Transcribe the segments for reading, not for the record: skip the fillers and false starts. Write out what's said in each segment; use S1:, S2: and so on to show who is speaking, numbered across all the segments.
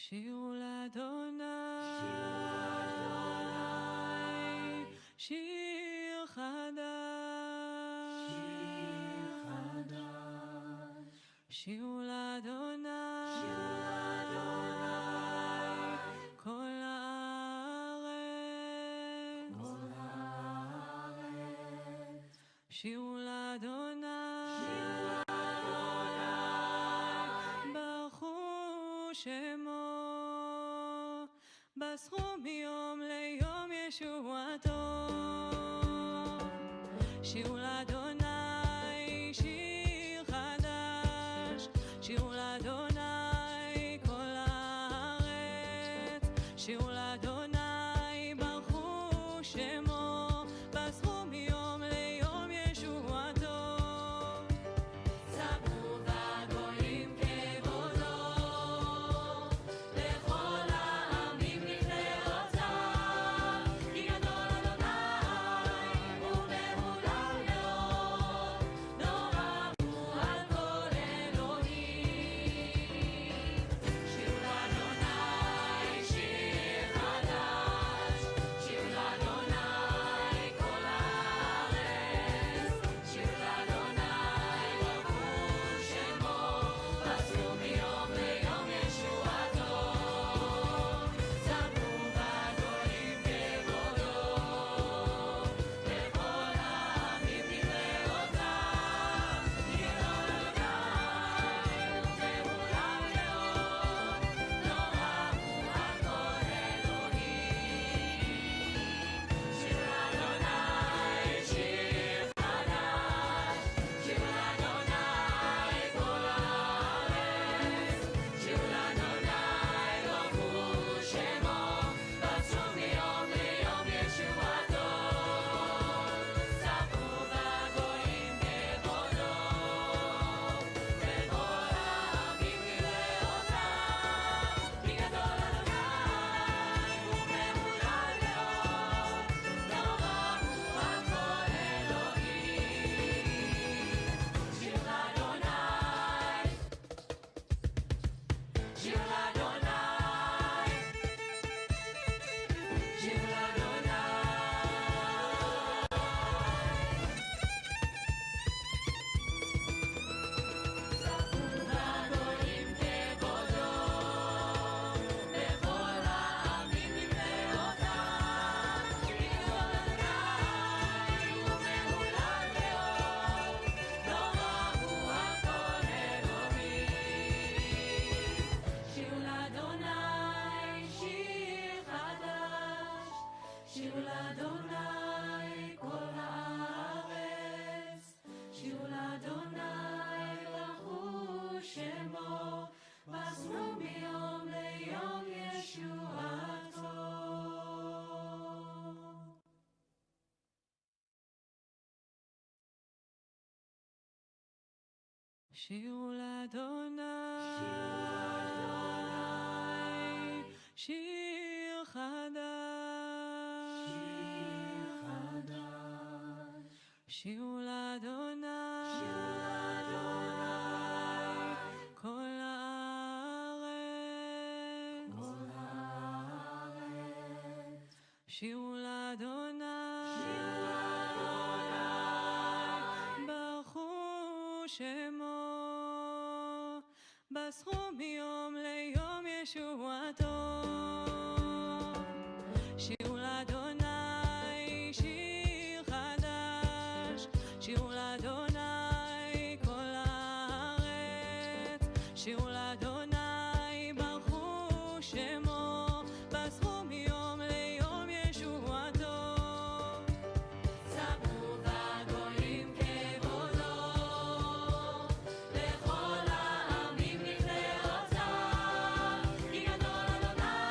S1: שירו לאדוני, שיר חדש, שירו לאדוני, כל הארץ, שירו לאדוני, ברכו שמו, בסחו מיום ליום ישועתו. שירו לאדוני, שיר חדש, שירו לאדוני כל הארץ, שירו לאדוני, ברכו שמו, בסחו מיום ליום ישועתו. ספרו בגויים כבודו, לכל העמים נפלאותיו, כי גדול אדוני ומהולל מאוד, נורא הוא על כל אלוהים. שירו לאדוני, שיר חדש, שירו לאדוני כל הארץ, שירו לאדוני, ברכו שמו, בסחו מיום ליום ישועתו. ספרו בגויים כבודו, לכל העמים נפלאותיו, כי גדול אדוני ומהולל מאוד, נורא הוא על כל אלוהים. שירו לאדוני, שיר חדש, שירו לאדוני כל הארץ, שירו לאדוני, ברכו שמו, בסחו מיום ליום ישועתו. ספרו בגויים כבודו, לכל העמים נפלאותיו, כי גדול אדוני ומהולל מאוד, נורא הוא על כל אלוהים. שירו לאדוני, שירו לאדוני, שירו לאדוני. ספרו בגויים כבודו, לכל העמים נפלאותיו, כי גדול אדוני ומהולל מאוד, נורא הוא על כל אלוהים. שירו לאדוני, שיר חדש, שירו לאדוני כל הארץ, שירו לאדוני, ברכו שמו, בסחו מיום ליום ישועתו. שירו לאדוני, שיר חדש, שירו לאדוני, כל הארץ, שירו לאדוני, ברכו שמו, בסחו מיום ליום ישועתו. שירו לאדוני, שיר חדש, שירו לאדוני כל הארץ, שירו לאדוני, ברכו שמו, בסחו מיום ליום ישועתו. ספרו בגויים כבודו, לכל העמים נפלאותיו, כי גדול אדוני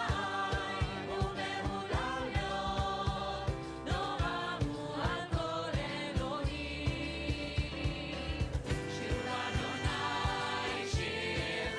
S1: ומהולל מאוד, נורא הוא על כל אלוהים. שירו לאדוני, שיר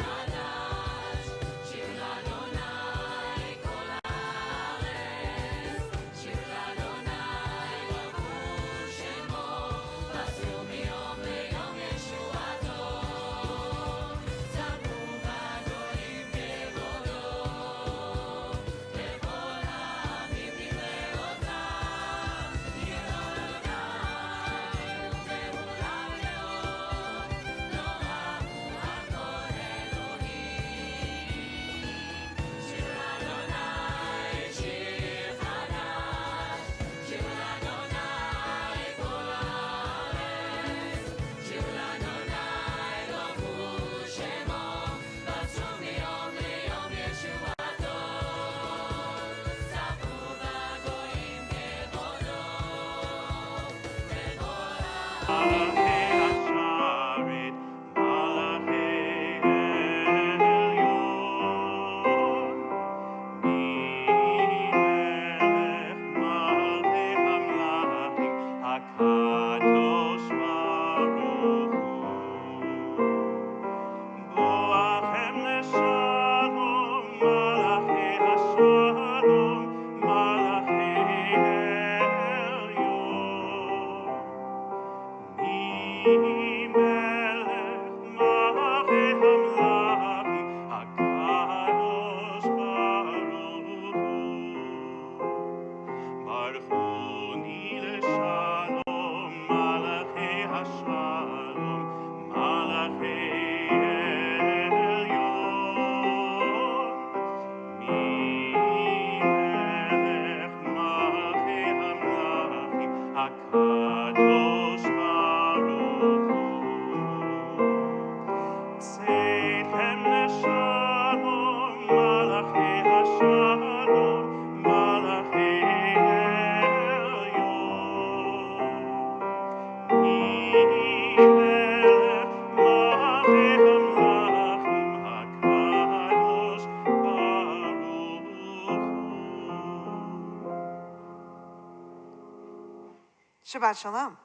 S2: Shabbat Shalom.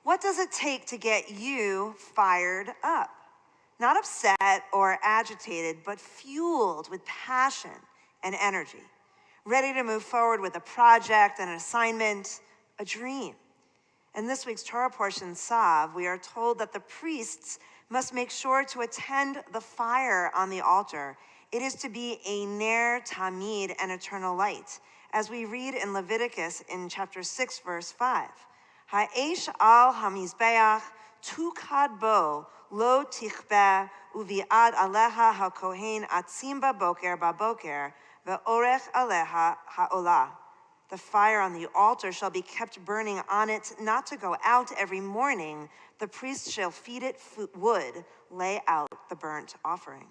S2: What does it take to get you fired up? Not upset or agitated, but fueled with passion and energy, ready to move forward with a project, an assignment, a dream. In this week's Torah portion, Sav, we are told that the priests must make sure to attend the fire on the altar. It is to be a ner tamid, an eternal light, as we read in Leviticus in chapter 6, verse 5. Ha'esh al hamizbeach tukad bo lo tichbe uviad aleha hakohen atzim baboker ve'orech aleha ha'olah. The fire on the altar shall be kept burning on it, not to go out every morning. The priest shall feed it wood, lay out the burnt offering.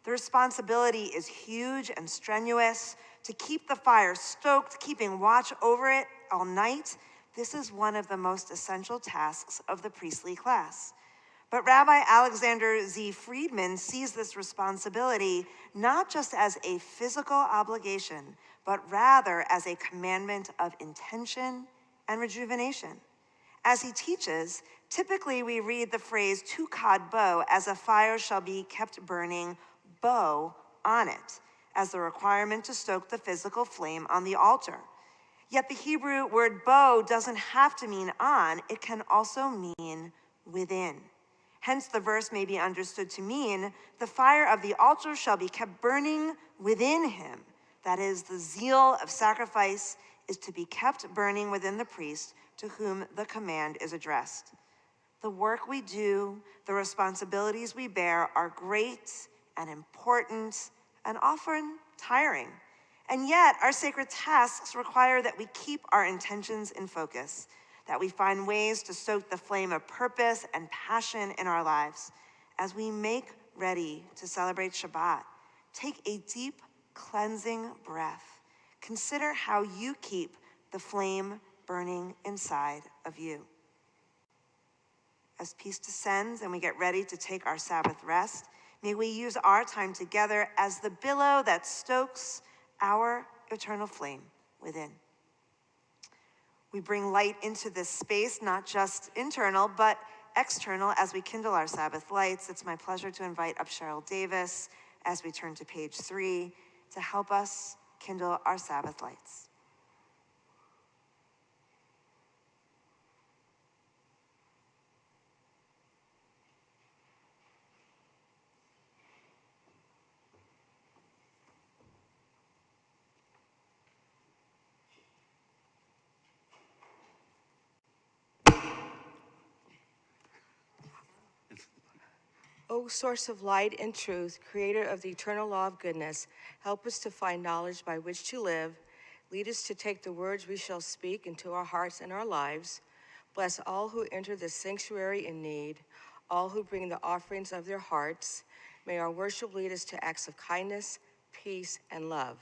S2: The responsibility is huge and strenuous. To keep the fire stoked, keeping watch over it all night, this is one of the most essential tasks of the priestly class. But Rabbi Alexander Z. Friedman sees this responsibility not just as a physical obligation, but rather as a commandment of intention and rejuvenation. As he teaches, typically we read the phrase tukad bo as a fire shall be kept burning, bo on it, as the requirement to stoke the physical flame on the altar. Yet the Hebrew word bo doesn't have to mean on, it can also mean within. Hence the verse may be understood to mean the fire of the altar shall be kept burning within him. That is, the zeal of sacrifice is to be kept burning within the priest to whom the command is addressed. The work we do, the responsibilities we bear are great and important and often tiring. And yet our sacred tasks require that we keep our intentions in focus, that we find ways to stoke the flame of purpose and passion in our lives. As we make ready to celebrate Shabbat, take a deep cleansing breath. Consider how you keep the flame burning inside of you. As peace descends and we get ready to take our Sabbath rest, may we use our time together as the billow that stokes our eternal flame within. We bring light into this space, not just internal, but external as we kindle our Sabbath lights. It's my pleasure to invite up Cheryl Davis as we turn to page 3 to help us kindle our Sabbath lights.
S3: O source of light and truth, creator of the eternal law of goodness, help us to find knowledge by which to live. Lead us to take the words we shall speak into our hearts and our lives. Bless all who enter this sanctuary in need, all who bring the offerings of their hearts. May our worship lead us to acts of kindness, peace, and love.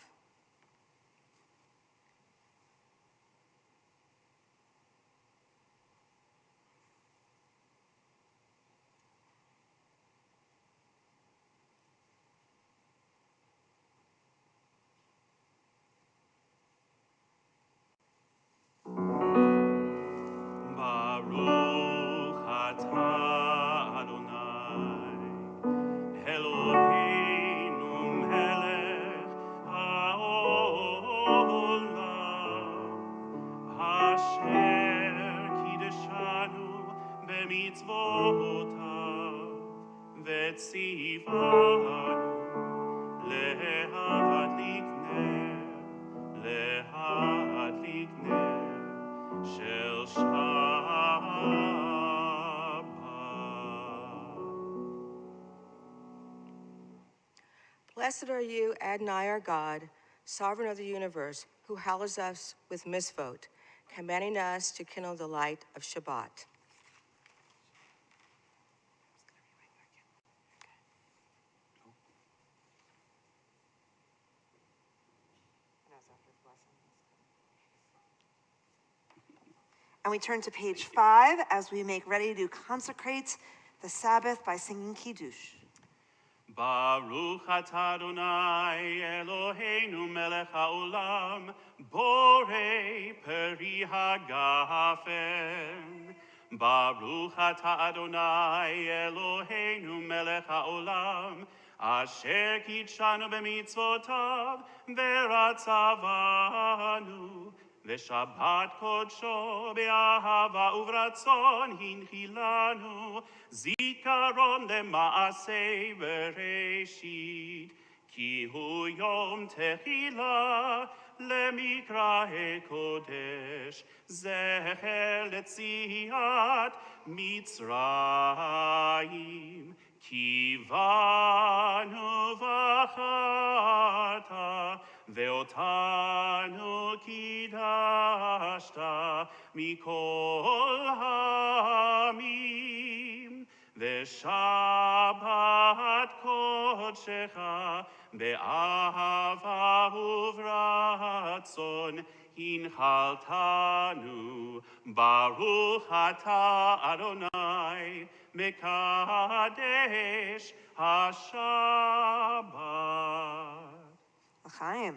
S4: במצוותיו, וציוונו להדליק נר של שבת.
S3: Blessed are you, Adonai our God, sovereign of the universe, who hallows us with mitzvot, commanding us to kindle the light of Shabbat.
S2: And we turn to page 5 as we make ready to consecrate the Sabbath by singing Kiddush.
S4: Baruch atah Adonai Eloheinu melech haolam, borei peri hagafen. Baruch atah Adonai Eloheinu melech haolam, asher kitshanu b'mitzvotav v'ratzavanu. V'shabbat kodsho be'ahava uvratzon hinchilanu, zikaron lema'asei bereshit, ki hu yom tehila lemikrahe kodesh, zecher letziat Mitzrayim, kivanu v'acharta, ואותנו קידשת מכל העמים, ושבת קודשך באהבה וברצון הנחלתנו. ברוך אתה אדוני מקדש השבת.
S2: L'chaim.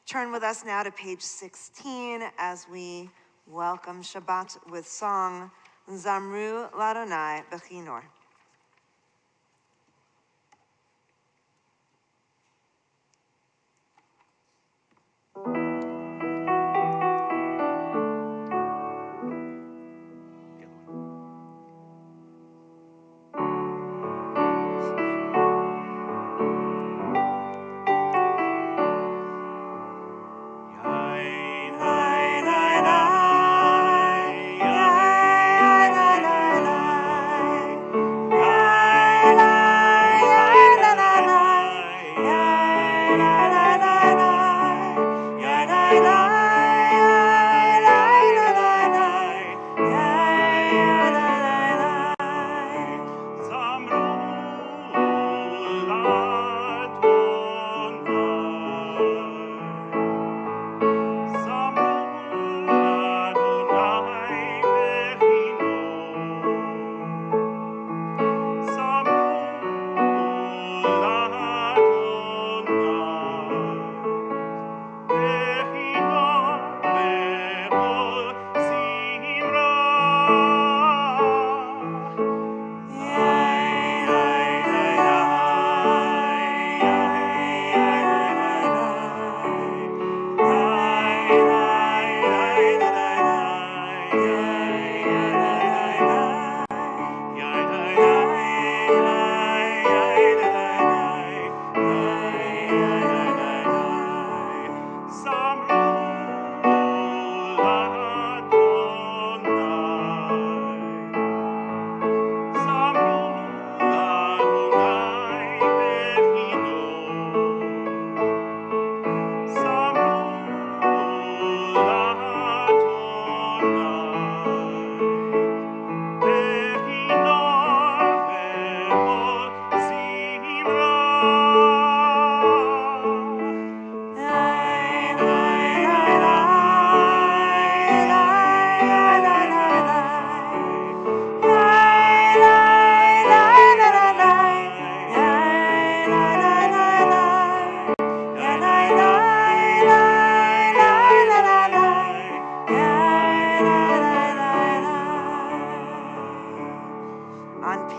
S2: Turn with us now to page 16 as we welcome Shabbat with song Zamru Ladonai Bechinor.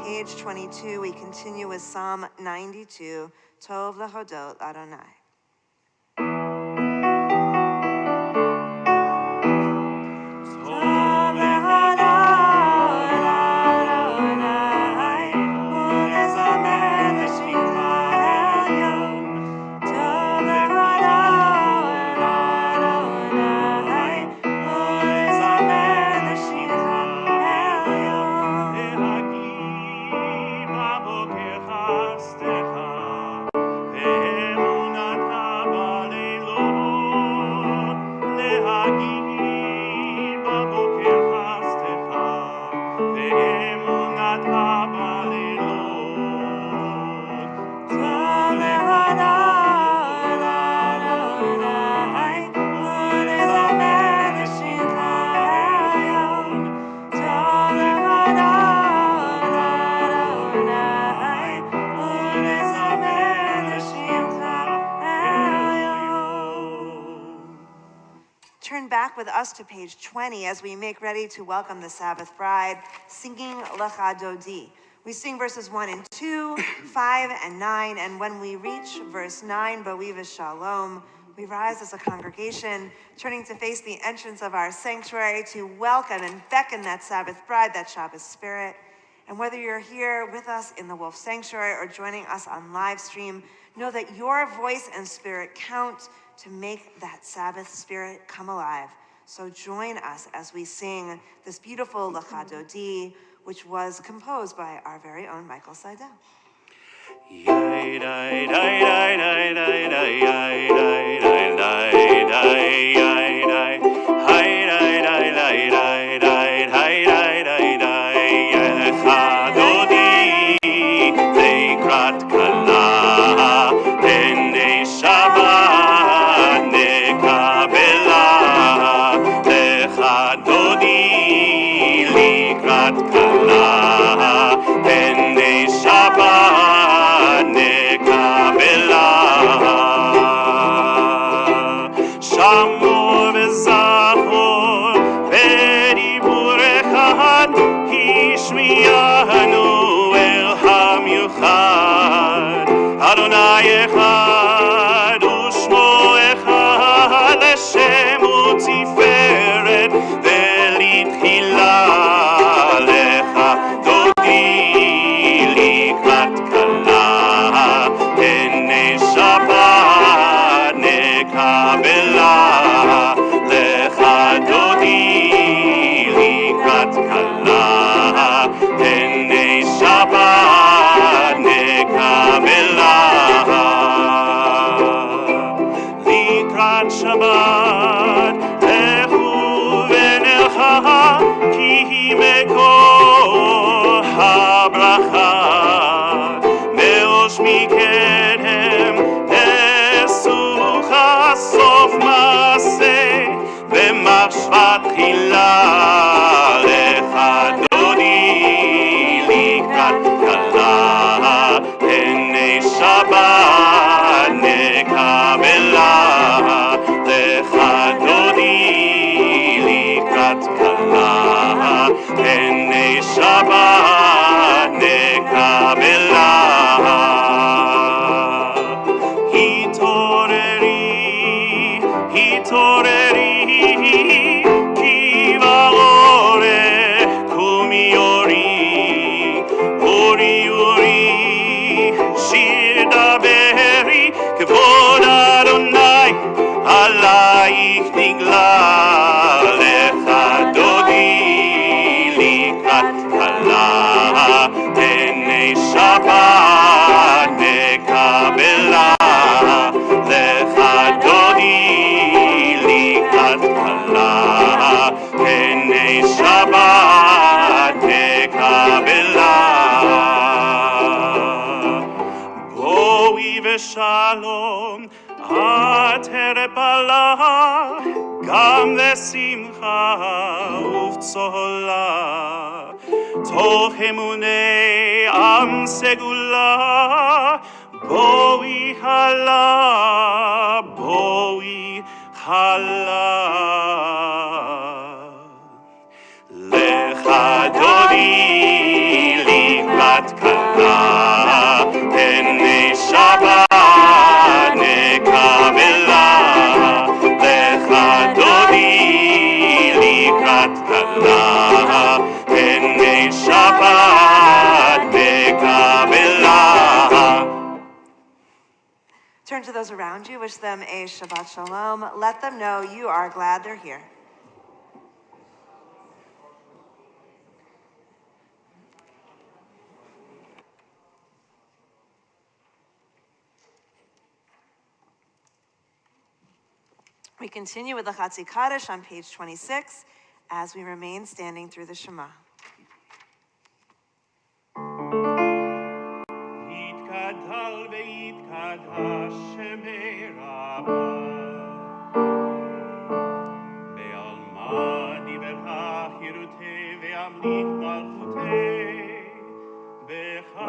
S2: Page 22, we continue with Psalm 92, Tov Lehodot Adonai.
S4: Tov lehodot
S2: Turn back with us to page 20 as we make ready to welcome the Sabbath bride, singing Lecha Dodi. We sing verses 1 and 2, 5 and 9, and when we reach verse 9, Ba'iva Shalom, we rise as a congregation, turning to face the entrance of our sanctuary to welcome and beckon that Sabbath bride, that Shabbat spirit. And whether you're here with us in the Wolf Sanctuary or joining us on live stream, know that your voice and spirit count to make that Sabbath spirit come alive. So join us as we sing this beautiful Lecha Dodi, which was composed by our very own Michael Seidel.
S4: Adonai echad u'shmo echad Hashem u'tiferet ve'litchila lecha dodi likrat kala penei Shabbat nekabela lecha dodi likrat kala penei Shabbat nekabela Shabbat lechu v'nelcha ki hi mekor habracha me'osh mikedem pesucha sof maseh v'machshvat chila lecha dodi likrat kala penei Shabbat nekabela Penei Shabbat nekabela Hitoreri ki va'oreh kumi ori shir daveri kevod Adonai alayich nigla lecha dodi Penei Shabbat nekabela lecha dodi likrat kala Penei Shabbat nekabela Boi v'shalom aterepala gam lesimcha uvtzola Toch emunei am segula boi hala Lecha dodi likrat kala penei Shabbat nekabela Lecha dodi likrat kala penei Shabbat nekabela
S2: Turn to those around you, wish them a Shabbat Shalom. Let them know you are glad they're here. We continue with the Chatzi Kaddish on page 26 as we remain standing through the Shema.
S4: Yitkadal ve'yitkadash shemei Rabbah Be'alma diberha chirutei ve'amlit malchutei B'chayechon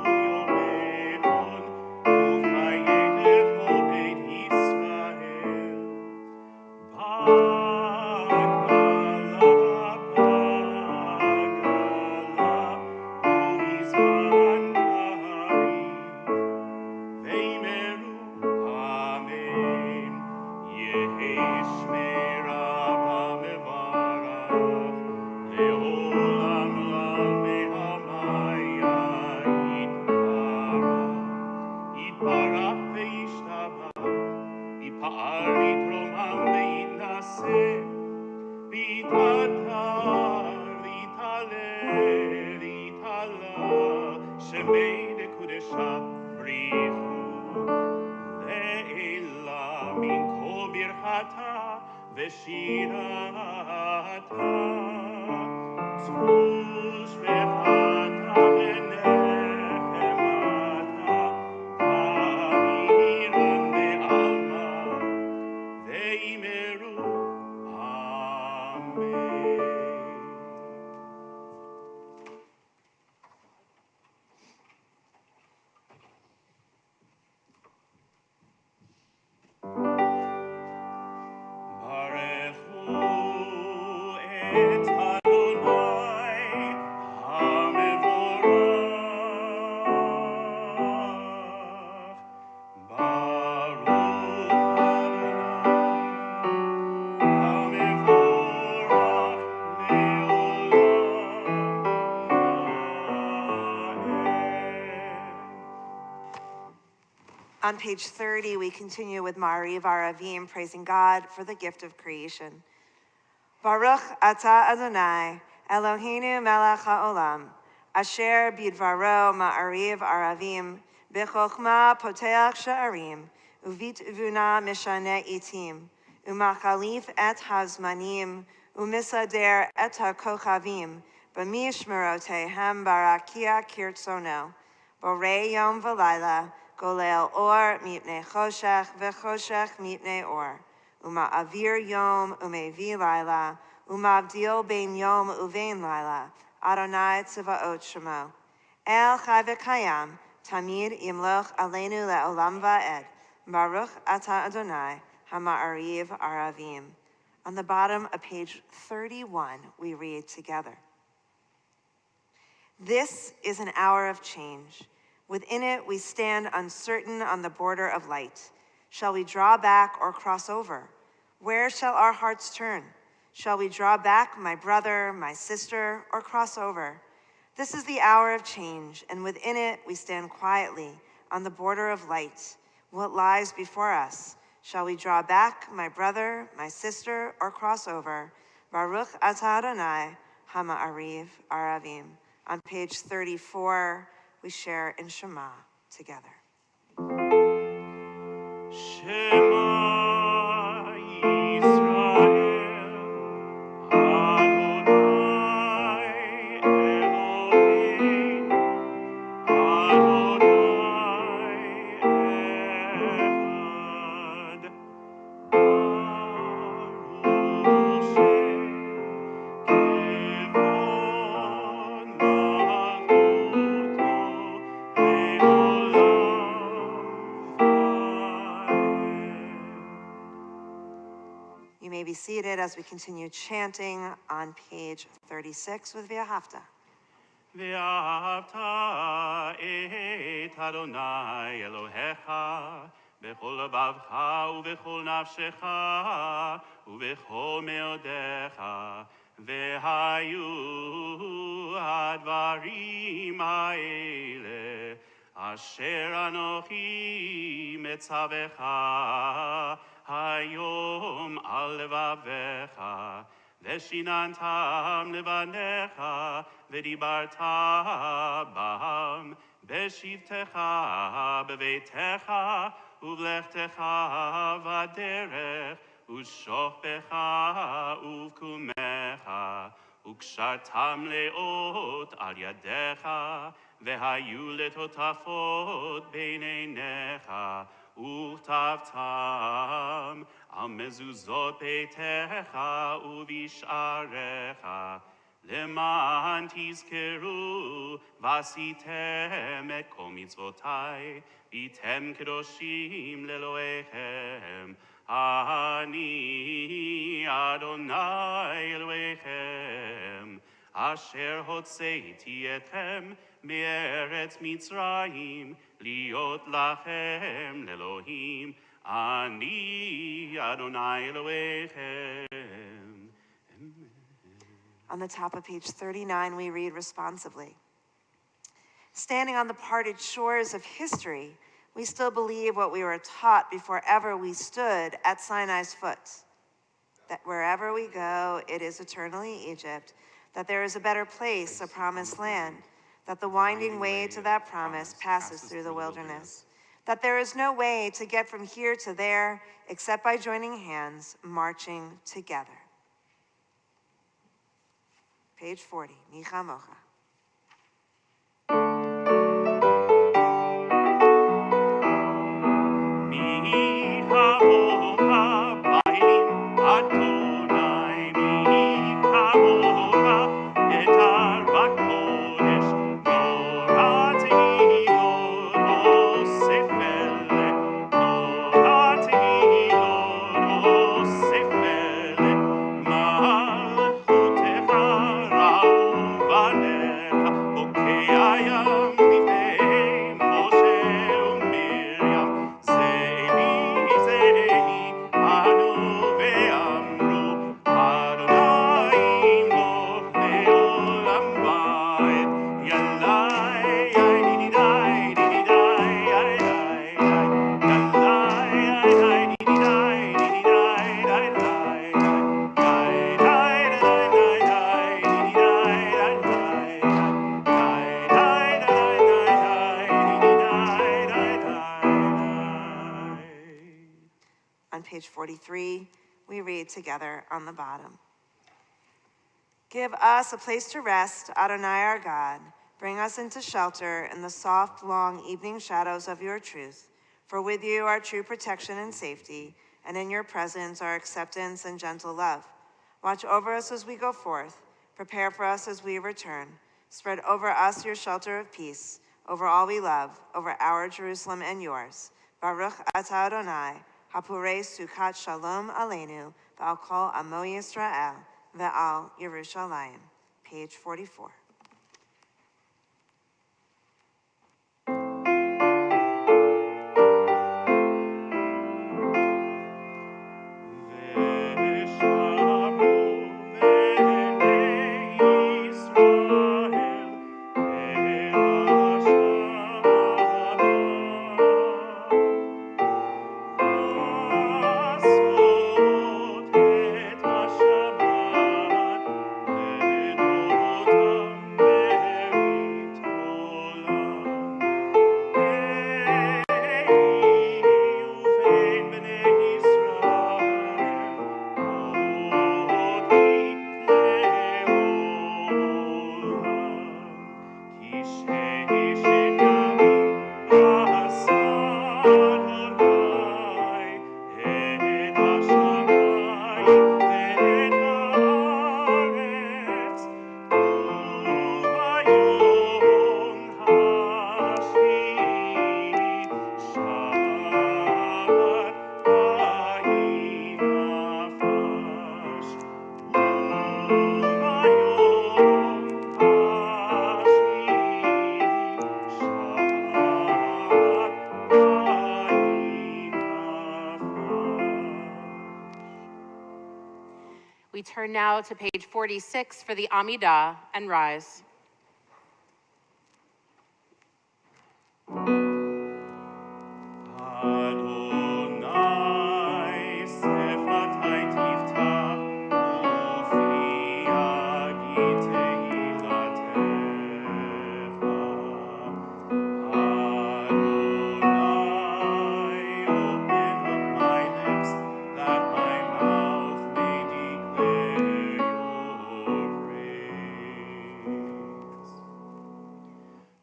S4: u'yomechon u'chayetech
S2: On page 30, we continue with Ma'ariv Aravim, praising God for the gift of creation. Baruch atah Adonai, Eloheinu melech haolam, asher bidvaro Ma'ariv Aravim, b'chokhmah poteach sha'arim, uvitvuna mishane itim, umachalif et hazmanim, umisader et hakochavim, b'mishmerotehem barakia kirtzono, borei yom v'layla, golel or mipnei choshech v'choshech mipnei or. Uma'avir yom umevi laila, umavdil bein yom uvein laila, Adonai tziva'ot shemo. El chai v'kayam, tamid yimloch aleinu le'olam va'ed, Baruch atah Adonai, hama'ariv aravim. On the bottom of page 31, we read together. This is an hour of change. Within it, we stand uncertain on the border of light. Shall we draw back or cross over? Where shall our hearts turn? Shall we draw back, my brother, my sister, or cross over? This is the hour of change, and within it, we stand quietly on the border of light. What lies before us? Shall we draw back, my brother, my sister, or cross over? Baruch atah Adonai, hama'ariv aravim. On page 34, we share in Shema together.
S4: Shema Yisrael, Adonai Eloheinu, Adonai Echad, Baruch Shem Kevod Malchuto
S2: You may be seated as we continue chanting on page 36 with V'ahavta.
S4: ואהבת את אדוני אלוהיך בכל לבבך ובכל נפשך ובכל מאודיך והיו הדברים האלה אשר אנוכי מצווך היום על לבביך ושיננתם לבניך ודיברת בם בשבתך בביתך ובלכתך בדרך ושוכבך ובקומך וקשרתם לאות על ידיך והיו לטוטפות בין עיניך וכתבתם על מזוזות ביתך ובשעריך למען תזכרו ועשיתם את כל מצוותי והייתם קדושים לאלוהיכם אני אדוני אלוהיכם אשר הוצאתי אתכם מארץ מצרים להיות לכם לאלוהים Ani Adonai Elohechem.
S2: On the top of page 39, we read responsively. Standing on the parted shores of history, we still believe what we were taught before ever we stood at Sinai's foot, that wherever we go, it is eternally Egypt, that there is a better place, a promised land, that the winding way to that promise passes through the wilderness, that there is no way to get from here to there except by joining hands, marching together. Page 40, Micha Mocha. On page 43, we read together on the bottom. Give us a place to rest, Adonai our God. Bring us into shelter in the soft, long evening shadows of your truth. For with you are true protection and safety, and in your presence are acceptance and gentle love. Watch over us as we go forth. Prepare for us as we return. Spread over us your shelter of peace, over all we love, over our Jerusalem and yours. Baruch atah Adonai, hapurei sukat shalom aleinu, v'al kol amo Yisrael, ve'al Yerushalayim. Page 44.
S5: We turn now to page 46 for the Amidah and rise.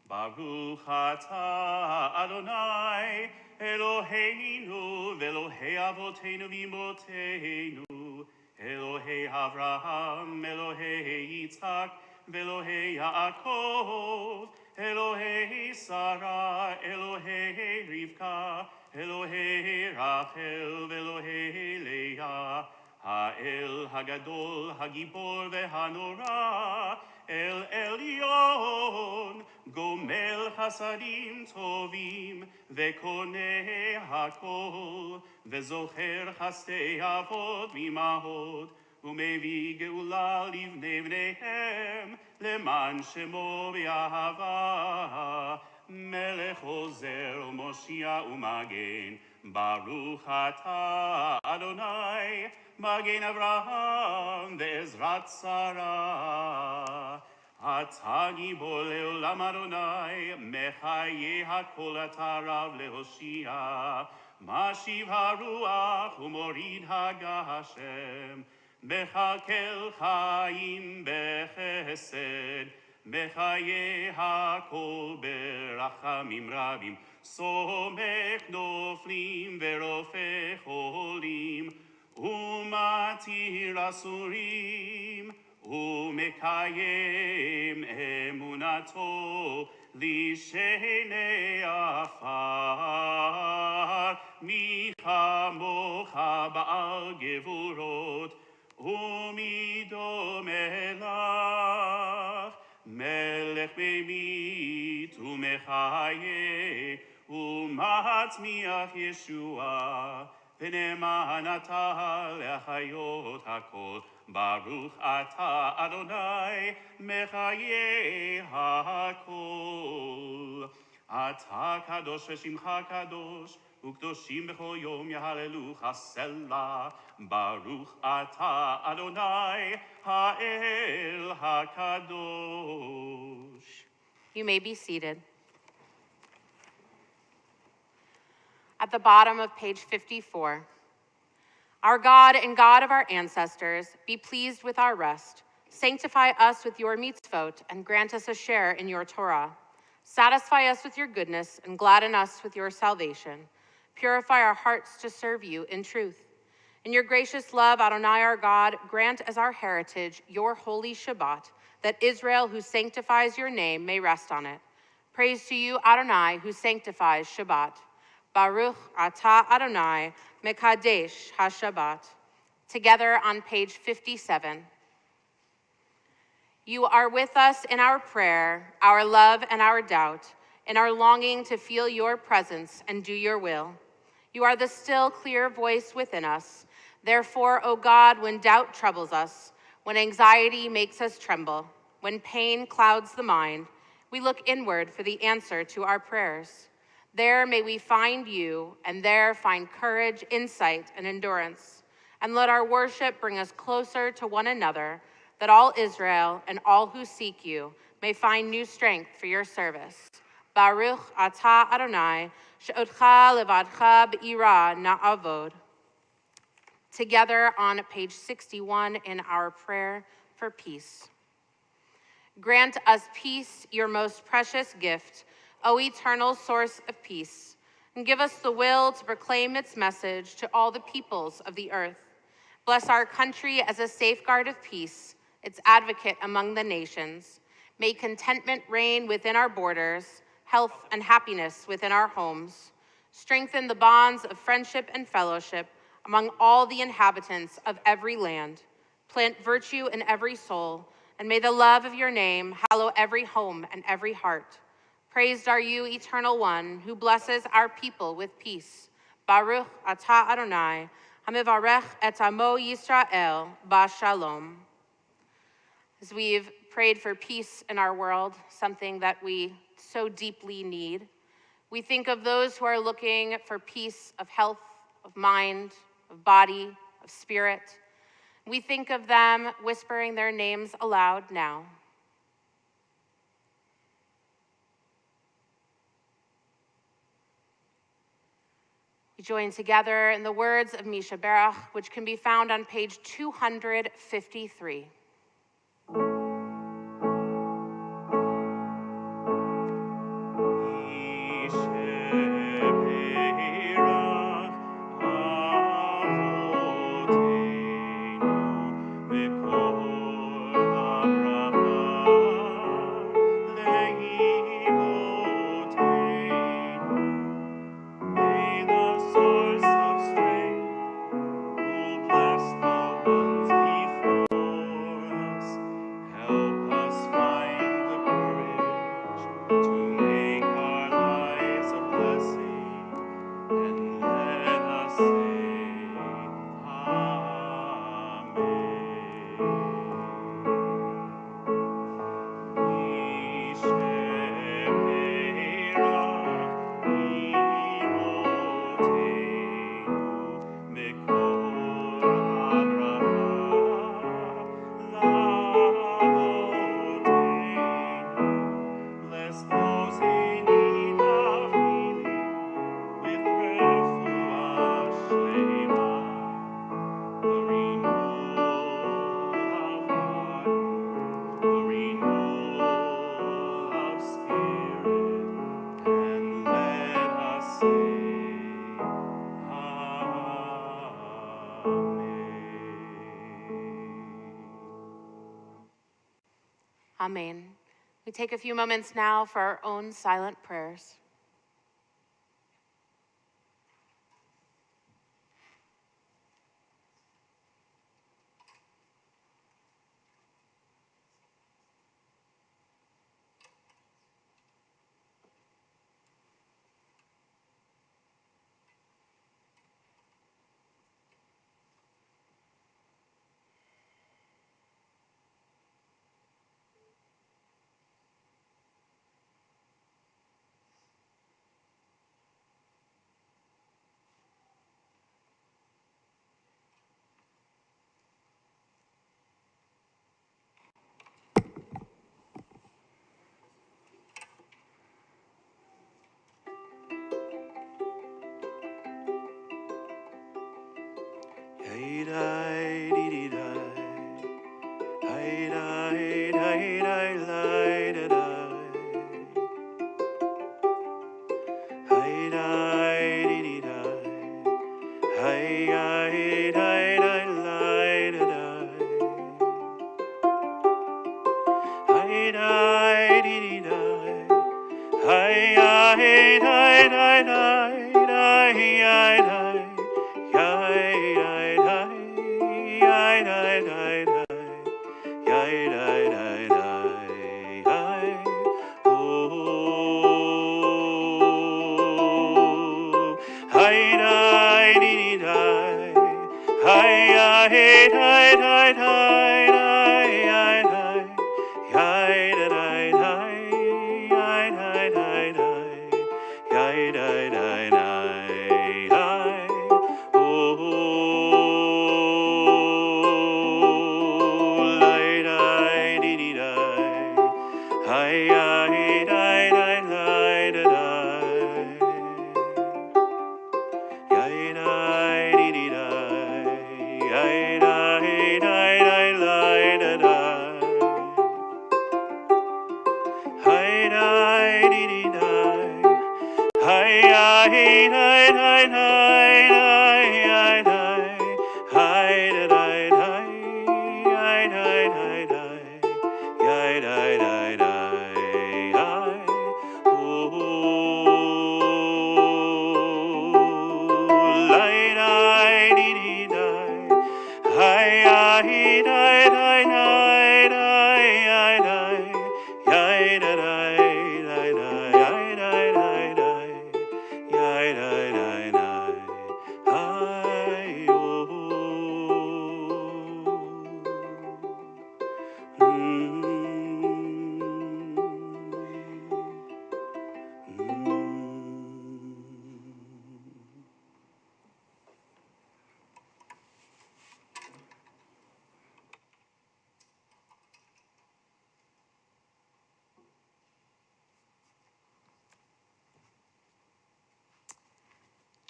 S4: Baruch atah Adonai Eloheinu v'Elohei Avoteinu v'Imoteinu Elohei Avraham Elohei Yitzchak v'Elohei Yaakov Elohei Sarah Elohei Rivka Elohei Rachel v'Elohei Leah Ha'el Hagadol Hagibor v'Hanora El Elyon גומל חסדים טובים וקונה הכל, וזוכר חסדי אבות ואמהות, ומביא גאולה לבני בניהם, למען שמו באהבה. מלך עוזר ומושיע ומגן, ברוך אתה אדוני, מגן אברהם ועזרת שרה. אתה גיבור לעולם אדוני, מחיה הכל אתה רב להושיע, משיב הרוח ומוריד הגשם, מחכל חיים בחסד, מחיה הכל ברחמים רבים, סומך נופלים ורופא חולים, ומתיר אסורים, ומקיים אמונתו לשני עפר. מי כמוך בעל גבורות, ומי דומה לך, מלך ממית ומחיה, ומצמיח ישועה, ונאמן אתה להחיות הכל. ברוך אתה אדוני, מחיה הכל. אתה קדוש ושמך קדוש, וקדושים בכל יום יהללוך סלה. ברוך אתה אדוני, האל הקדוש.
S5: You may be seated. At the bottom of page 54. Our God and God of our ancestors, be pleased with our rest. Sanctify us with your mitzvot and grant us a share in your Torah. Satisfy us with your goodness and gladden us with your salvation. Purify our hearts to serve you in truth. In your gracious love, Adonai our God, grant as our heritage your holy Shabbat, that Israel who sanctifies your name may rest on it. Praise to you, Adonai, who sanctifies Shabbat. Baruch atah Adonai, mekadesh ha-Shabbat. Together on page 57. You are with us in our prayer, our love and our doubt, in our longing to feel your presence and do your will. You are the still, clear voice within us. Therefore, O God, when doubt troubles us, when anxiety makes us tremble, when pain clouds the mind, we look inward for the answer to our prayers. There may we find you, and there find courage, insight, and endurance. And let our worship bring us closer to one another, that all Israel and all who seek you may find new strength for your service. Baruch atah Adonai, she'otcha levadcha be'ira na'avod. Together on page 61 in our prayer for peace. Grant us peace, your most precious gift, O eternal source of peace, and give us the will to proclaim its message to all the peoples of the earth. Bless our country as a safeguard of peace, its advocate among the nations. May contentment reign within our borders, health and happiness within our homes. Strengthen the bonds of friendship and fellowship among all the inhabitants of every land. Plant virtue in every soul, and may the love of your name hallow every home and every heart. Praised are you, Eternal One, who blesses our people with peace. Baruch atah Adonai, hamivarech et amo Yisrael, b'shalom. As we've prayed for peace in our world, something that we so deeply need, we think of those who are looking for peace of health, of mind, of body, of spirit. We think of them whispering their names aloud now. We join together in the words of Misha Berach, which can be found on page 253. Amen. We take a few moments now for our own silent prayers.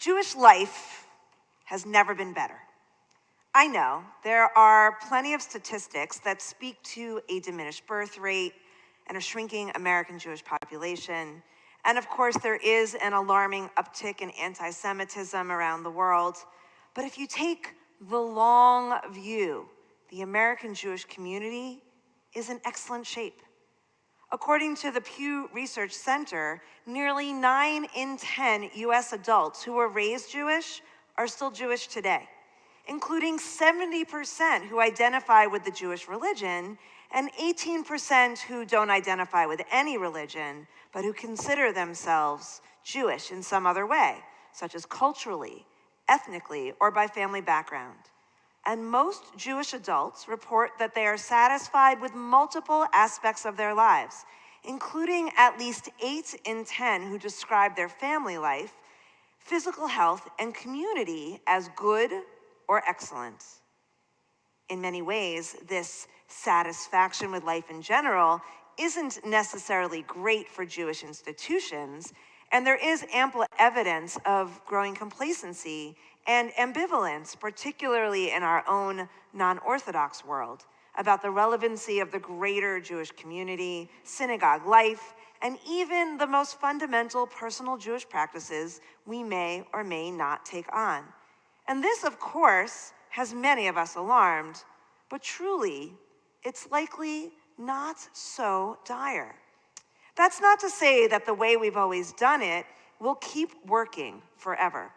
S2: Jewish life has never been better. I know there are plenty of statistics that speak to a diminished birth rate and a shrinking American Jewish population. And of course, there is an alarming uptick in anti-Semitism around the world. But if you take the long view, the American Jewish community is in excellent shape. According to the Pew Research Center, nearly 9 in 10 US adults who were raised Jewish are still Jewish today, including 70% who identify with the Jewish religion and 18% who don't identify with any religion, but who consider themselves Jewish in some other way, such as culturally, ethnically, or by family background. And most Jewish adults report that they are satisfied with multiple aspects of their lives, including at least 8 in 10 who describe their family life, physical health, and community as good or excellent. In many ways, this satisfaction with life in general isn't necessarily great for Jewish institutions, and there is ample evidence of growing complacency and ambivalence, particularly in our own non-Orthodox world, about the relevancy of the greater Jewish community, synagogue life, and even the most fundamental personal Jewish practices we may or may not take on. And this, of course, has many of us alarmed, but truly, it's likely not so dire. That's not to say that the way we've always done it will keep working forever.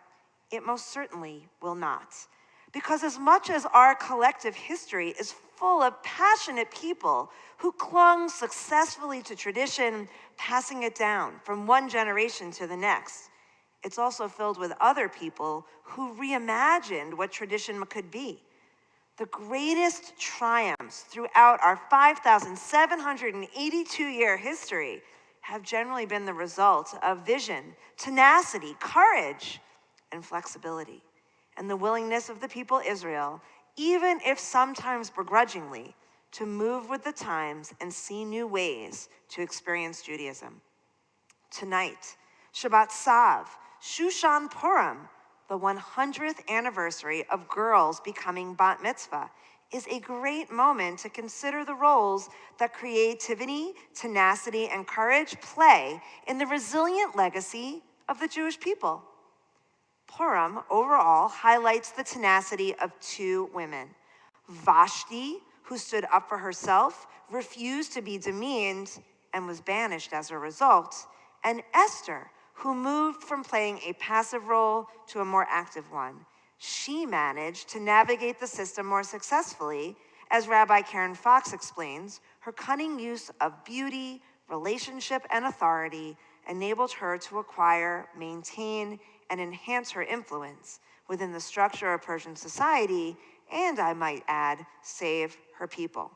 S2: It most certainly will not. Because as much as our collective history is full of passionate people who clung successfully to tradition, passing it down from one generation to the next, it's also filled with other people who reimagined what tradition could be. The greatest triumphs throughout our 5,782-year history have generally been the result of vision, tenacity, courage, and flexibility, and the willingness of the people Israel, even if sometimes begrudgingly, to move with the times and see new ways to experience Judaism. Tonight, Shabbat Sav, Shushan Purim, the 100th anniversary of girls becoming bat mitzvah, is a great moment to consider the roles that creativity, tenacity, and courage play in the resilient legacy of the Jewish people. Purim overall highlights the tenacity of two women. Vashti, who stood up for herself, refused to be demeaned, and was banished as a result, and Esther, who moved from playing a passive role to a more active one. She managed to navigate the system more successfully. As Rabbi Karen Fox explains, her cunning use of beauty, relationship, and authority enabled her to acquire, maintain, and enhance her influence within the structure of Persian society, and I might add, save her people.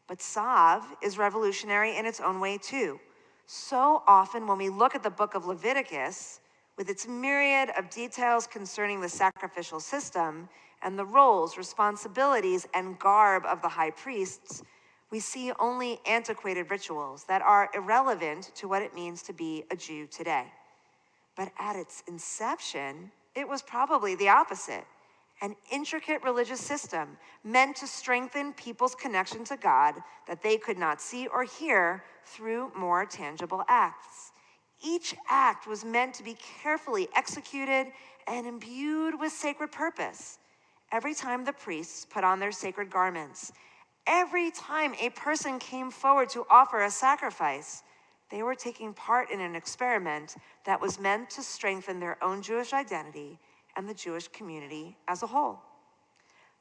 S2: But Sav is revolutionary in its own way too. So often when we look at the book of Leviticus, with its myriad of details concerning the sacrificial system and the roles, responsibilities, and garb of the high priests, we see only antiquated rituals that are irrelevant to what it means to be a Jew today. But at its inception, it was probably the opposite. An intricate religious system meant to strengthen people's connection to God that they could not see or hear through more tangible acts. Each act was meant to be carefully executed and imbued with sacred purpose. Every time the priests put on their sacred garments, every time a person came forward to offer a sacrifice, they were taking part in an experiment that was meant to strengthen their own Jewish identity and the Jewish community as a whole.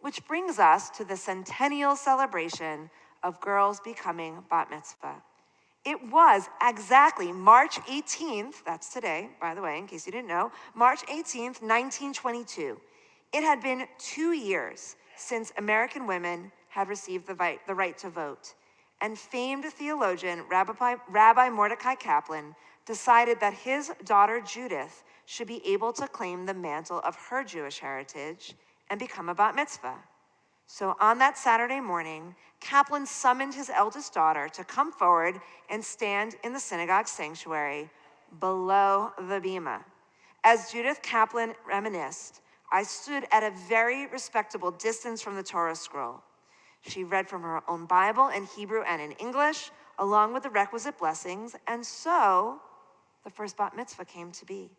S2: Which brings us to the centennial celebration of girls becoming bat mitzvah. It was exactly March 18th, that's today, by the way, in case you didn't know, March 18th, 1922. It had been 2 years since American women had received the right to vote, and famed theologian Rabbi Mordecai Kaplan decided that his daughter Judith should be able to claim the mantle of her Jewish heritage and become a bat mitzvah. So on that Saturday morning, Kaplan summoned his eldest daughter to come forward and stand in the synagogue sanctuary below the bima. As Judith Kaplan reminisced, I stood at a very respectable distance from the Torah scroll. She read from her own Bible in Hebrew and in English, along with the requisite blessings, and so the first bat mitzvah came to be.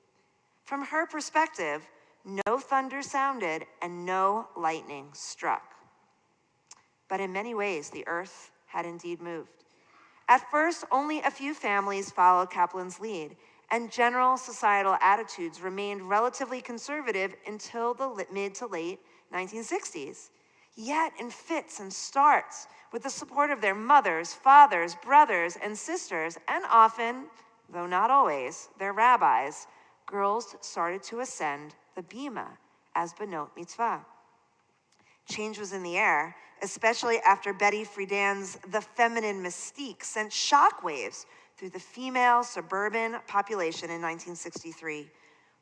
S2: From her perspective, no thunder sounded and no lightning struck. But in many ways, the earth had indeed moved. At first, only a few families followed Kaplan's lead, and general societal attitudes remained relatively conservative until the mid to late 1960s. Yet in fits and starts, with the support of their mothers, fathers, brothers, and sisters, and often, though not always, their rabbis, girls started to ascend the bima as benot mitzvah. Change was in the air, especially after Betty Friedan's The Feminine Mystique sent shockwaves through the female suburban population in 1963,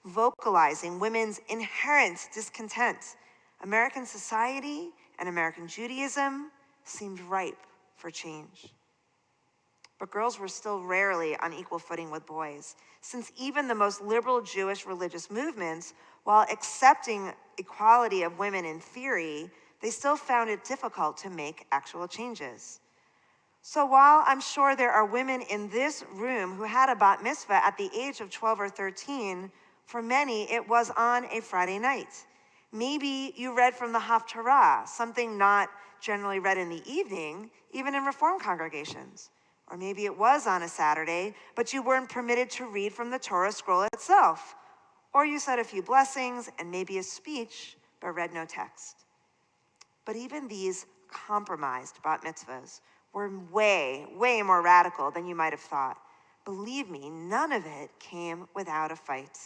S2: vocalizing women's inherent discontent. American society and American Judaism seemed ripe for change. But girls were still rarely on equal footing with boys, since even the most liberal Jewish religious movements, while accepting equality of women in theory, they still found it difficult to make actual changes. So while I'm sure there are women in this room who had a bat mitzvah at the age of 12 or 13, for many it was on a Friday night. Maybe you read from the Haftarah, something not generally read in the evening, even in Reform congregations. Or maybe it was on a Saturday, but you weren't permitted to read from the Torah scroll itself. Or you said a few blessings and maybe a speech, but read no text. But even these compromised bat mitzvahs were way, way more radical than you might have thought. Believe me, none of it came without a fight.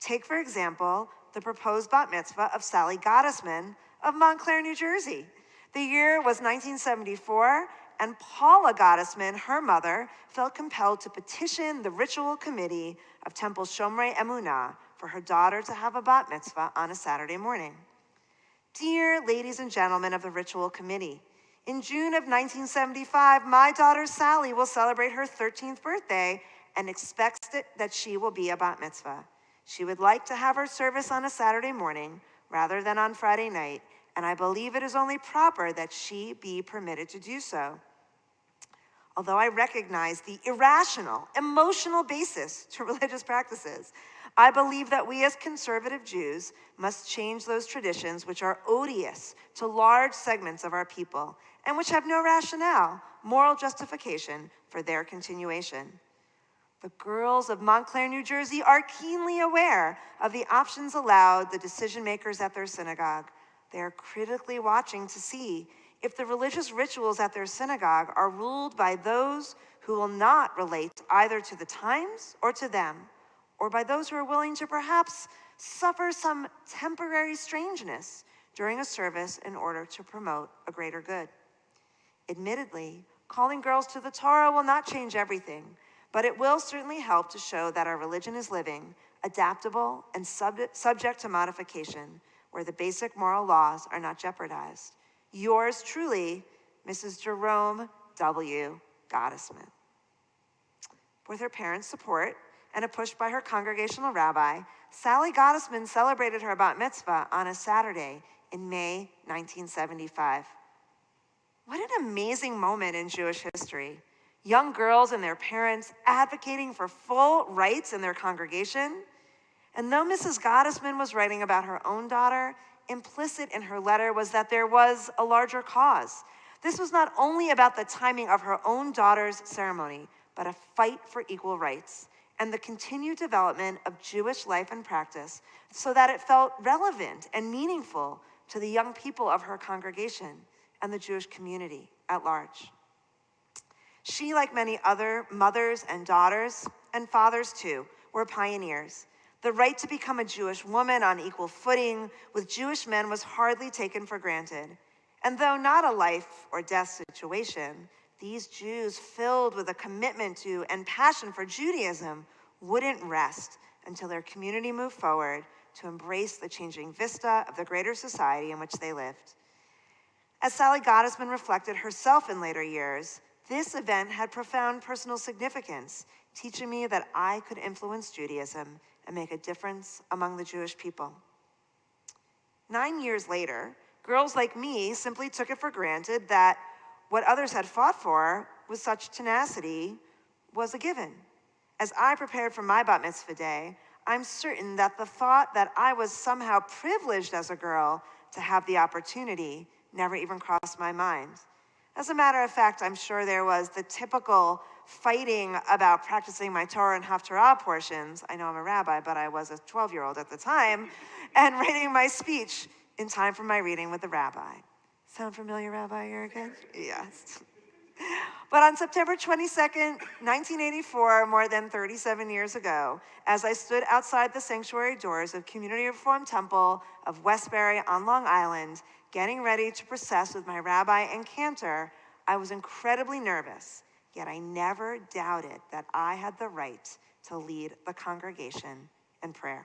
S2: Take, for example, the proposed bat mitzvah of Sally Gottesman of Montclair, New Jersey. The year was 1974, and Paula Gottesman, her mother, felt compelled to petition the ritual committee of Temple Shomrei Emunah for her daughter to have a bat mitzvah on a Saturday morning. Dear ladies and gentlemen of the ritual committee, in June of 1975, my daughter Sally will celebrate her 13th birthday and expects that she will be a bat mitzvah. She would like to have her service on a Saturday morning rather than on Friday night, and I believe it is only proper that she be permitted to do so. Although I recognize the irrational, emotional basis to religious practices, I believe that we as conservative Jews must change those traditions which are odious to large segments of our people and which have no rationale, moral justification for their continuation. The girls of Montclair, New Jersey are keenly aware of the options allowed the decision makers at their synagogue. They are critically watching to see if the religious rituals at their synagogue are ruled by those who will not relate either to the times or to them, or by those who are willing to perhaps suffer some temporary strangeness during a service in order to promote a greater good. Admittedly, calling girls to the Torah will not change everything, but it will certainly help to show that our religion is living, adaptable, and subject to modification, where the basic moral laws are not jeopardized. Yours truly, Mrs. Jerome W. Gottesman. With her parents' support and a push by her congregational rabbi, Sally Gottesman celebrated her bat mitzvah on a Saturday in May 1975. What an amazing moment in Jewish history. Young girls and their parents advocating for full rights in their congregation. And though Mrs. Gottesman was writing about her own daughter, implicit in her letter was that there was a larger cause. This was not only about the timing of her own daughter's ceremony, but a fight for equal rights and the continued development of Jewish life and practice so that it felt relevant and meaningful to the young people of her congregation and the Jewish community at large. She, like many other mothers and daughters, and fathers too, were pioneers. The right to become a Jewish woman on equal footing with Jewish men was hardly taken for granted. And though not a life or death situation, these Jews filled with a commitment to and passion for Judaism wouldn't rest until their community moved forward to embrace the changing vista of the greater society in which they lived. As Sally Gottesman reflected herself in later years, this event had profound personal significance, teaching me that I could influence Judaism and make a difference among the Jewish people. 9 years later, girls like me simply took it for granted that what others had fought for with such tenacity was a given. As I prepared for my bat mitzvah day, I'm certain that the thought that I was somehow privileged as a girl to have the opportunity never even crossed my mind. As a matter of fact, I'm sure there was the typical fighting about practicing my Torah and Haftarah portions. I know I'm a rabbi, but I was a 12-year-old at the time, and writing my speech in time for my reading with the rabbi. Sound familiar, Rabbi Yergin? Yes. But on September 22nd, 1984, more than 37 years ago, as I stood outside the sanctuary doors of Community Reform Temple of Westbury on Long Island, getting ready to process with my rabbi and cantor, I was incredibly nervous, yet I never doubted that I had the right to lead the congregation in prayer.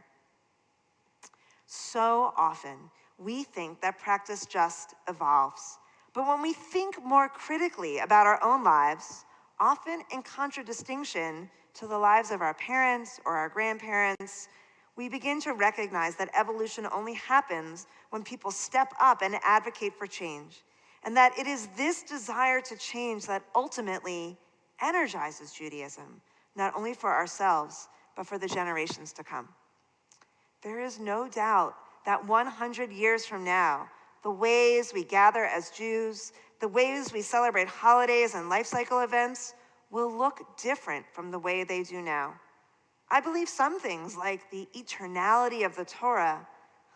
S2: So often, we think that practice just evolves. But when we think more critically about our own lives, often in contradistinction to the lives of our parents or our grandparents, we begin to recognize that evolution only happens when people step up and advocate for change, and that it is this desire to change that ultimately energizes Judaism, not only for ourselves, but for the generations to come. There is no doubt that 100 years from now, the ways we gather as Jews, the ways we celebrate holidays and life cycle events will look different from the way they do now. I believe some things like the eternality of the Torah,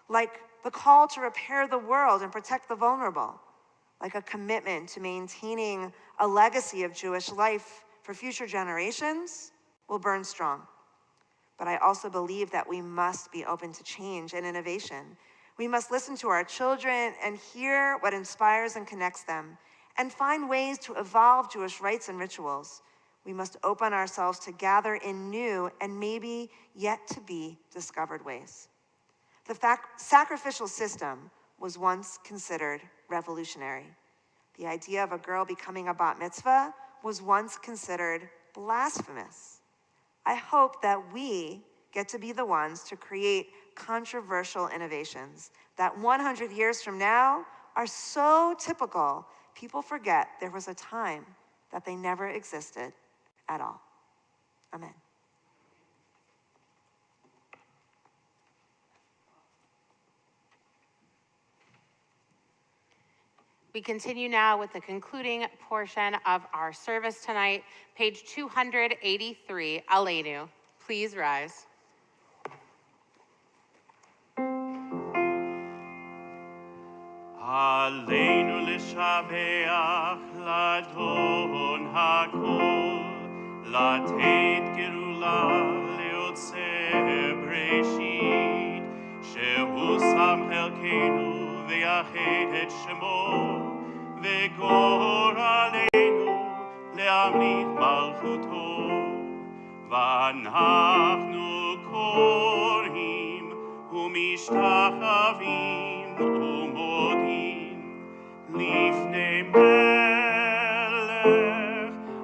S2: like the call to repair the world and protect the vulnerable, like a commitment to maintaining a legacy of Jewish life for future generations, will burn strong. But I also believe that we must be open to change and innovation. We must listen to our children and hear what inspires and connects them, and find ways to evolve Jewish rites and rituals. We must open ourselves to gather in new and maybe yet to be discovered ways. The sacrificial system was once considered revolutionary. The idea of a girl becoming a bat mitzvah was once considered blasphemous. I hope that we get to be the ones to create controversial innovations that 100 years from now are so typical, people forget there was a time that they never existed at all. Amen.
S5: We continue now with the concluding portion of our service tonight, page 283, Aleinu. Please rise.
S4: עלינו לשבח לאדון הכל, לתת גאולה ליוצר בראשית, שהוא שם חלקנו ויחד את שמו, וגורלנו להמליך מלכותו. ואנחנו קוראים ומשתחווים ומודים לפני מלך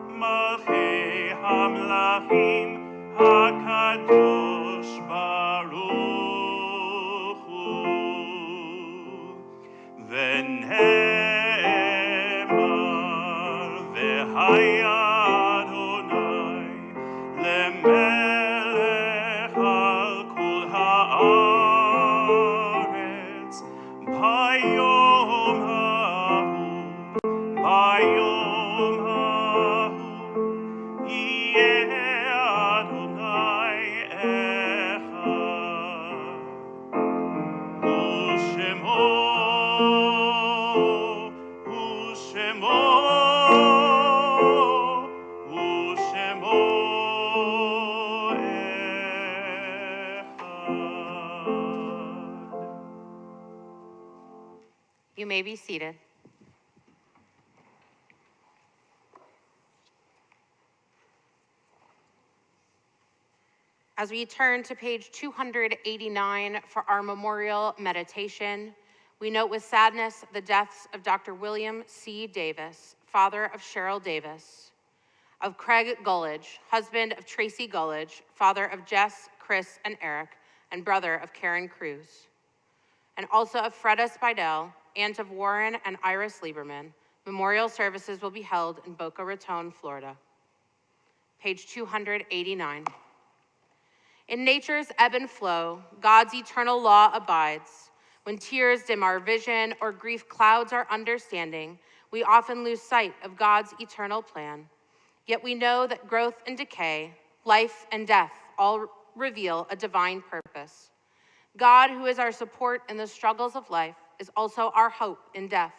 S4: מלכי המלכים הקדוש ברוך הוא. ונאמר והיה אדוני למלך על כל הארץ ביום ההוא יהיה אדוני אחד, ושמו
S5: You may be seated. As we turn to page 289 for our memorial meditation, we note with sadness the deaths of Dr. William C. Davis, father of Cheryl Davis, of Craig Gullidge, husband of Tracy Gullidge, father of Jess, Chris, and Eric, and brother of Karen Cruz, and also of Freda Spidell, aunt of Warren and Iris Lieberman. Memorial services will be held in Boca Raton, Florida. Page 289. In nature's ebb and flow, God's eternal law abides. When tears dim our vision or grief clouds our understanding, we often lose sight of God's eternal plan. Yet we know that growth and decay, life and death all reveal a divine purpose. God, who is our support in the struggles of life, is also our hope in death.